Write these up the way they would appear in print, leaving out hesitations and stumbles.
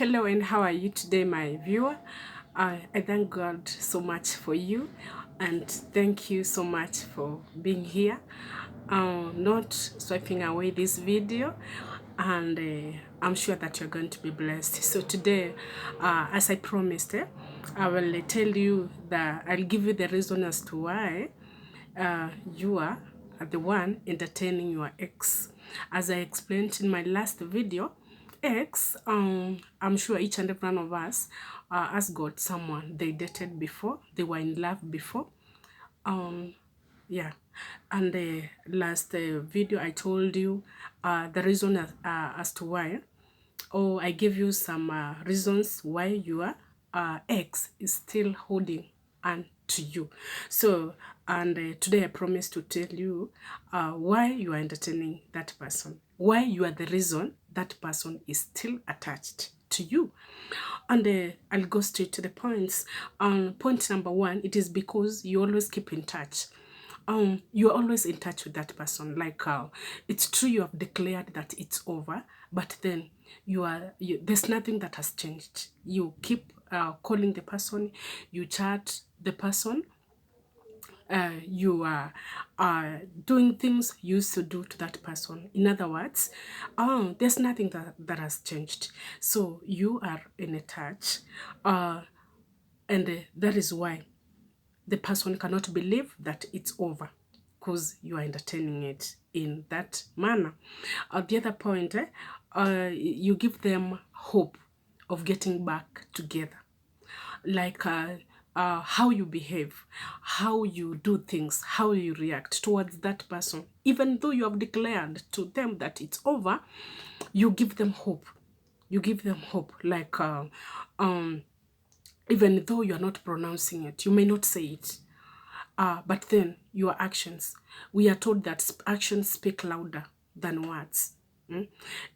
Hello, and how are you today, my viewer? I thank God so much for you, and thank you so much for being here. Not swiping away this video, and I'm sure that you're going to be blessed. So today, as I promised, I will tell you that I'll give you the reason as to why you are the one entertaining your ex. As I explained in my last video, ex, I'm sure each and every one of us has got someone they dated before, they were in love before. Yeah, and the last video I told you the reason as to why, or I gave you some reasons why your ex is still holding on to you. So, and today I promise to tell you why you are entertaining that person, why you are the reason that person is still attached to you. And I'll go straight to the points. Point number one, it is because you always keep in touch. You're always in touch with that person. Like it's true you have declared that it's over, but then there's nothing that has changed. You keep calling the person, you chat the person, you are doing things you used to do to that person. In other words, there's nothing that has changed. So you are in a touch, and that is why the person cannot believe that it's over, because you are entertaining it in that manner. The other point, you give them hope of getting back together. Like how you behave, how you do things, how you react towards that person. Even though you have declared to them that it's over, you give them hope. You give them hope. Like even though you are not pronouncing it, you may not say it, but then your actions, we are told that actions speak louder than words.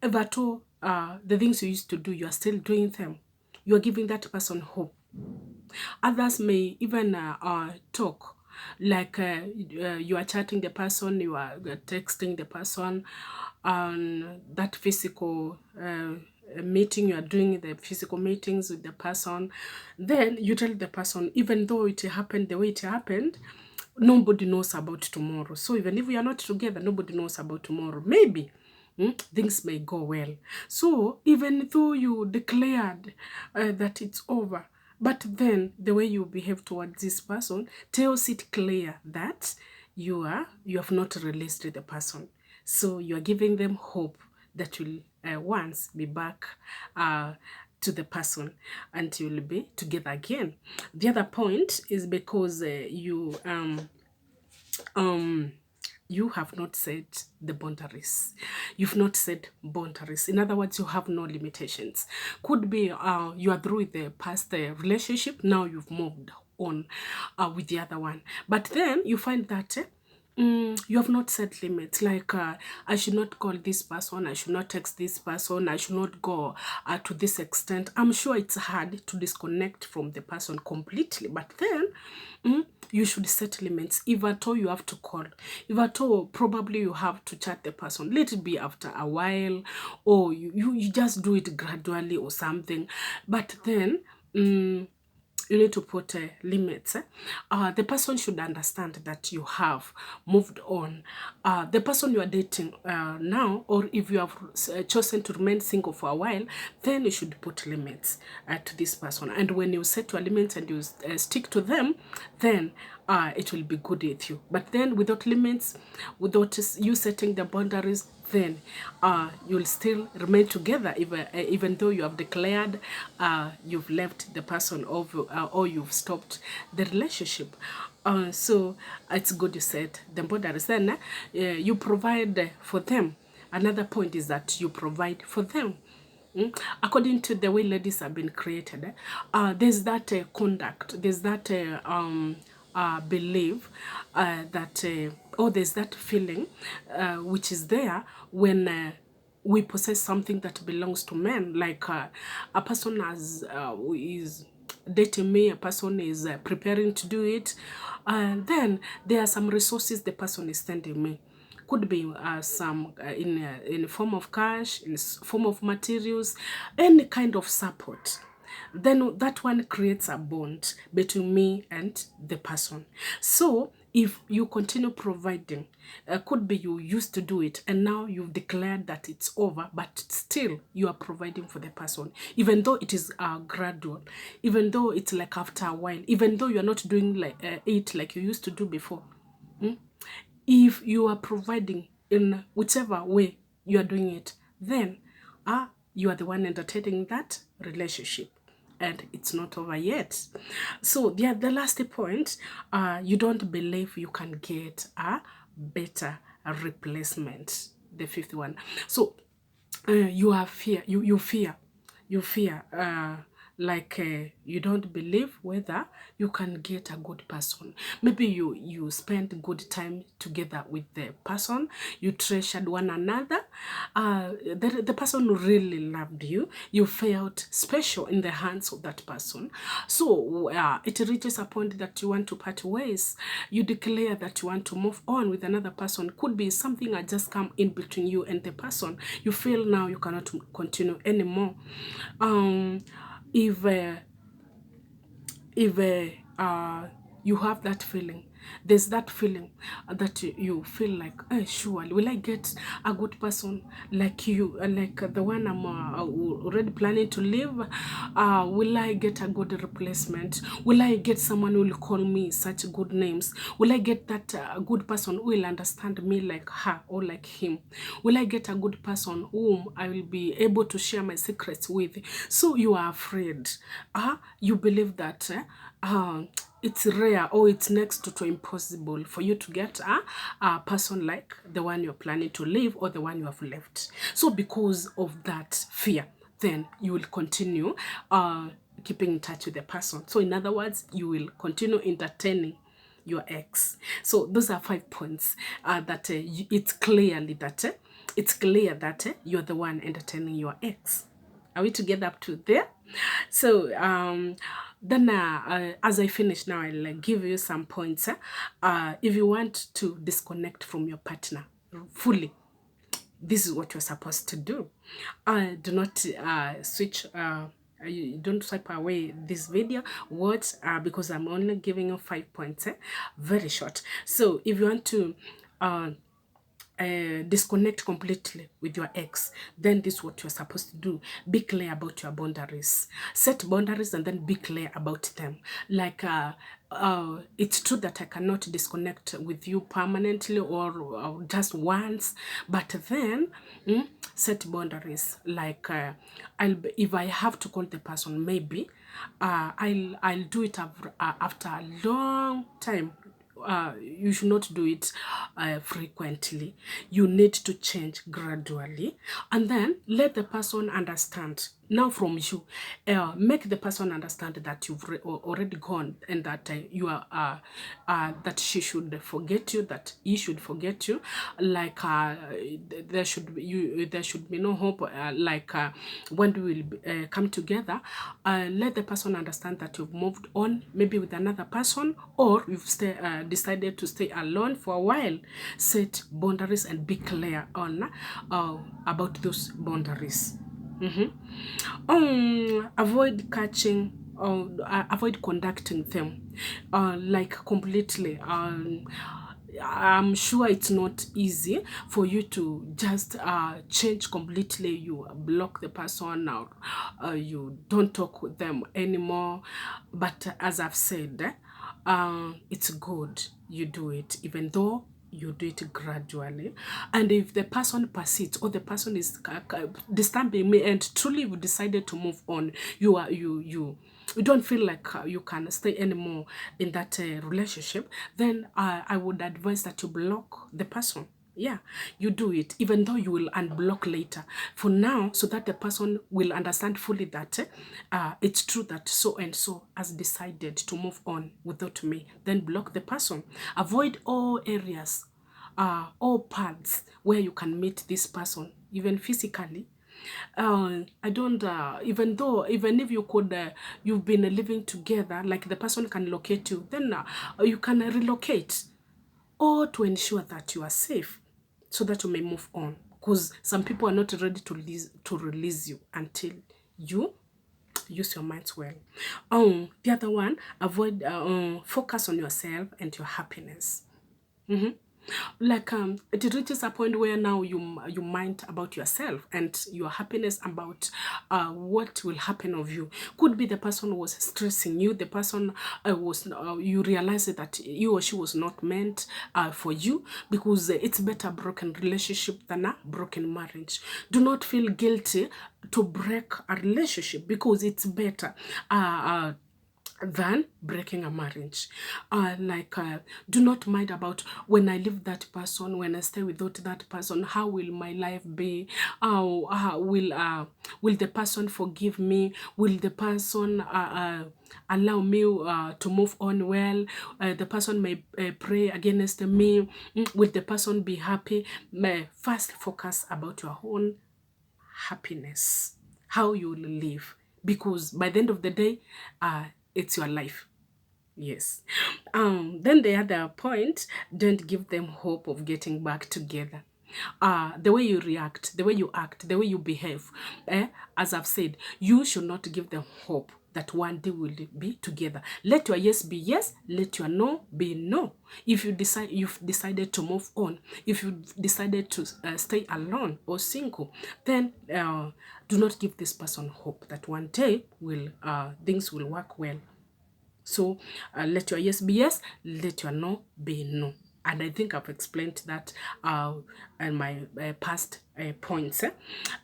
Ever though the things you used to do, you are still doing them. You are giving that person hope. Others may even talk, like you are chatting the person, you are texting the person, and that physical meeting, you are doing the physical meetings with the person. Then you tell the person, even though it happened the way it happened, nobody knows about tomorrow. So even if we are not together, nobody knows about tomorrow. Maybe things may go well. So even though you declared that it's over, but then the way you behave towards this person tells it clear that you have not released the person. So you are giving them hope that you'll once be back to the person and you'll be together again. The other point is because you have not set the boundaries. You've not set boundaries. In other words, you have no limitations. Could be you are through with the past relationship. Now you've moved on with the other one. But then you find that you have not set limits. Like I should not call this person, I should not text this person, I should not go to this extent. I'm sure it's hard to disconnect from the person completely, but then you should set limits. If at all you have to call, if at all probably you have to chat the person, let it be after a while, or you just do it gradually or something. But then you need to put limits. The person should understand that you have moved on. The person you are dating now, or if you have chosen to remain single for a while, then you should put limits to this person. And when you set your limits and you stick to them, then it will be good with you. But then without limits, without you setting the boundaries, then you'll still remain together even though you have declared you've left the person, or you've stopped the relationship. So it's good you set the boundaries. Then you provide for them. Another point is that you provide for them. According to the way ladies have been created, there's that conduct, there's that belief that, or there's that feeling which is there when we possess something that belongs to men. Like a person is dating me, a person is preparing to do it, and then there are some resources the person is sending me. Could be some in form of cash, in form of materials, any kind of support. Then that one creates a bond between me and the person. So if you continue providing, could be you used to do it and now you've declared that it's over, but still you are providing for the person, even though it is gradual, even though it's like after a while, even though you're not doing like it like you used to do before. If you are providing in whichever way you are doing it, then you are the one entertaining that relationship and it's not over yet. So the last point, you don't believe you can get a better replacement. The fifth one. So you have fear, you fear like you don't believe whether you can get a good person. Maybe you spend good time together with the person, you treasured one another, the person really loved you, you felt special in the hands of that person. So it reaches a point that you want to part ways, you declare that you want to move on with another person. Could be something that just come in between you and the person, you feel now you cannot continue anymore. If you have that feeling, there's that feeling that you feel like, surely will I get a good person like you, like the one I'm already planning to live? Will I get a good replacement? Will I get someone who will call me such good names? Will I get that good person who will understand me like her or like him? Will I get a good person whom I will be able to share my secrets with? So you are afraid. You believe that it's rare or it's next to impossible for you to get a person like the one you're planning to leave or the one you have left. So because of that fear, then you will continue keeping in touch with the person. So in other words, you will continue entertaining your ex. So those are 5 points that it's clearly that it's clear that you're the one entertaining your ex. Are we together up to there? So then as I finish now, I'll give you some points. If you want to disconnect from your partner fully, this is what you're supposed to do. Do not switch. You don't swipe away this video. Watch because I'm only giving you 5 points. Very short. So if you want to disconnect completely with your ex, then this is what you're supposed to do. Be clear about your boundaries. Set boundaries and then be clear about them. Like it's true that I cannot disconnect with you permanently or just once, but then set boundaries. Like if I have to call the person, maybe I'll do it after a long time. You should not do it frequently. You need to change gradually and then let the person understand. Now from you, make the person understand that you've already gone and that you are that she should forget you, that he should forget you. Like there should be no hope. When we will come together, let the person understand that you've moved on, maybe with another person, or you've decided to stay alone for a while. Set boundaries and be clear on about those boundaries. Avoid catching or avoid conducting them like completely. I'm sure it's not easy for you to just change completely. You block the person or you don't talk with them anymore. But as I've said, it's good you do it, even though you do it gradually. And if the person persists or the person is disturbing me and truly you decided to move on, you don't feel like you can stay anymore in that relationship, then I would advise that you block the person. Yeah, you do it, even though you will unblock later. For now, so that the person will understand fully that it's true that so and so has decided to move on without me. Then block the person. Avoid all areas, all paths where you can meet this person, even physically. I don't, even if you could, you've been living together, like the person can locate you, then you can relocate, or to ensure that you are safe. so that you may move on. Because some people are not ready to release you until you use your minds well. The other one, avoid focus on yourself and your happiness. Like it reaches a point where now you mind about yourself and your happiness about what will happen of you. Could be the person was stressing you, the person was you realize that he or she was not meant for you, because it's better a broken relationship than a broken marriage. Do not feel guilty to break a relationship, because it's better than breaking a marriage. Do not mind about when I leave that person, when I stay without that person, how will my life be? Will the person forgive me? Will the person allow me to move on well? The person may pray against me. Will the person be happy? First focus about your own happiness, how you will live, because by the end of the day, it's your life. Yes. Then the other point, don't give them hope of getting back together. The way you react, the way you act, the way you behave, as I've said, you should not give them hope that one day will be together. Let your yes be yes, let your no be no. If you've decided to move on, if you decided to stay alone or single, then do not give this person hope that one day things will work well. So let your yes be yes, let your no be no. And I think I've explained that in my past points.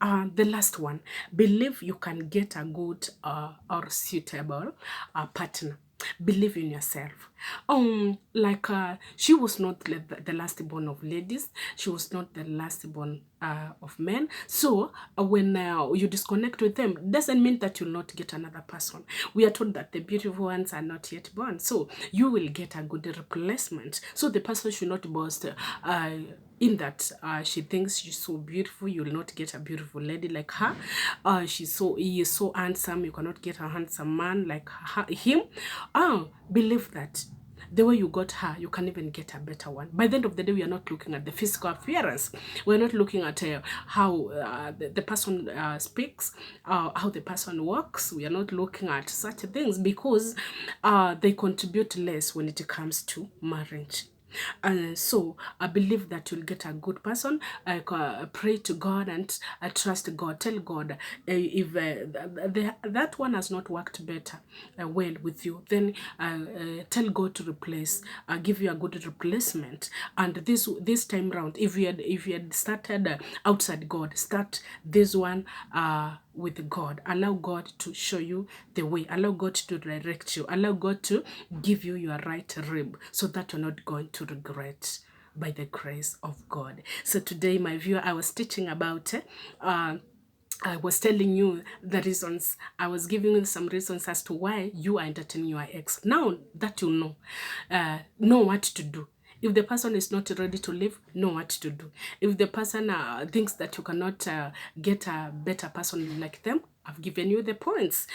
The last one, believe you can get a good or suitable partner. Believe in yourself. She was not the last born of ladies. She was not the last born of men. So when you disconnect with them, doesn't mean that you'll not get another person. We are told that the beautiful ones are not yet born. So you will get a good replacement. So the person should not boast in that she thinks she's so beautiful. You will not get a beautiful lady like her. He is so handsome. You cannot get a handsome man like him. Believe that the way you got her, you can even get a better one. By the end of the day, we are not looking at the physical appearance. We're not looking at how the person speaks, how the person walks. We are not looking at such things, because they contribute less when it comes to marriage. So I believe that you'll get a good person. Pray to God and trust God. Tell God if that one has not worked better well with you, then tell God to replace, give you a good replacement. And this time round, if you had started outside God, start this one with God. Allow God to show you the way. Allow God to direct you. Allow God to give you your right rib, so that you're not going to regret, by the grace of God. So today, my viewer, I was teaching about I was telling you the reasons. I was giving you some reasons as to why you are entertaining your ex. Now that you know what to do. If the person is not ready to leave, know what to do. If the person thinks that you cannot get a better person like them, I've given you the points.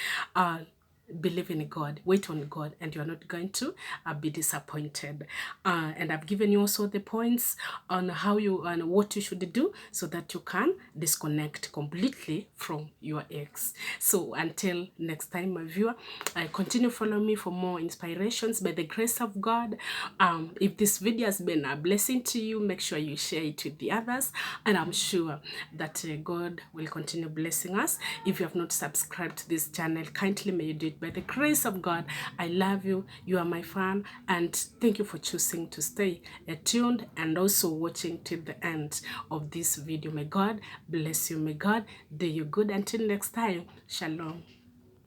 Believe in God, wait on God, and you're not going to be disappointed. And I've given you also the points on how you and what you should do, so that you can disconnect completely from your ex. So until next time, my viewer, continue following me for more inspirations by the grace of God. If this video has been a blessing to you, make sure you share it with the others, and I'm sure that God will continue blessing us. If you have not subscribed to this channel, kindly may you do it by the grace of God. I love you. You are my fan, and thank you for choosing to stay tuned and also watching till the end of this video. May God bless you. May God do you good. Until next time, shalom.